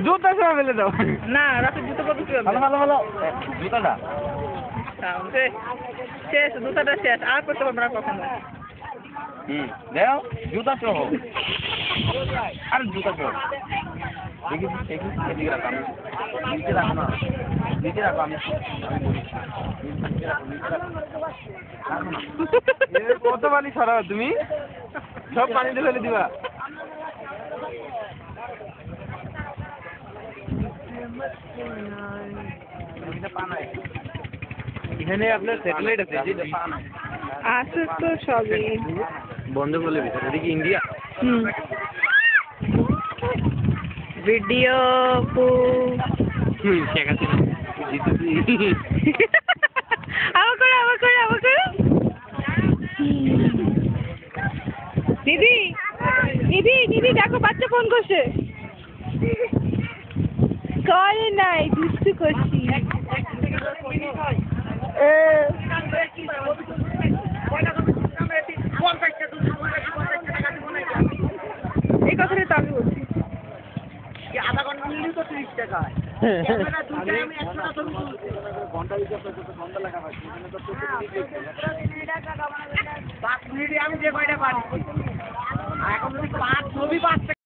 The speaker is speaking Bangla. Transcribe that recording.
জুতা সব ফেলে দাও। না রাতে জুতো কত কি হবে? ভালো ভালো জুতাটা শেষ জুতাটা শেষ আর করতে পারবো না কখনো। দেও জুতা সহ আর জুতা সহ দেখি দেখি এদিকে রাখো আমি নিচে রাখো না নিচে রাখো আমি কত পানি ছড়াও তুমি সব পানিতে ফেলে দিবা এখানে আপনার স্যাটেলাইট আছে আছে তো সবই বন্ধ করলে ভিতরে এটা কি ইন্ডিয়া ভিডিও ঠিক আছে আবার করে দিদি দিদি দিদি দেখো বাচ্চা ফোন করছে করে নাই দুষ্টু করছি এই কথাটা তো আমি বলছি আধা ঘন্টা নিলেই তো 30 টাকা ঘন্টা লাগা হয় 5 মিনিটে আমি যে কয়টা পারি এখন 5 ছবি 5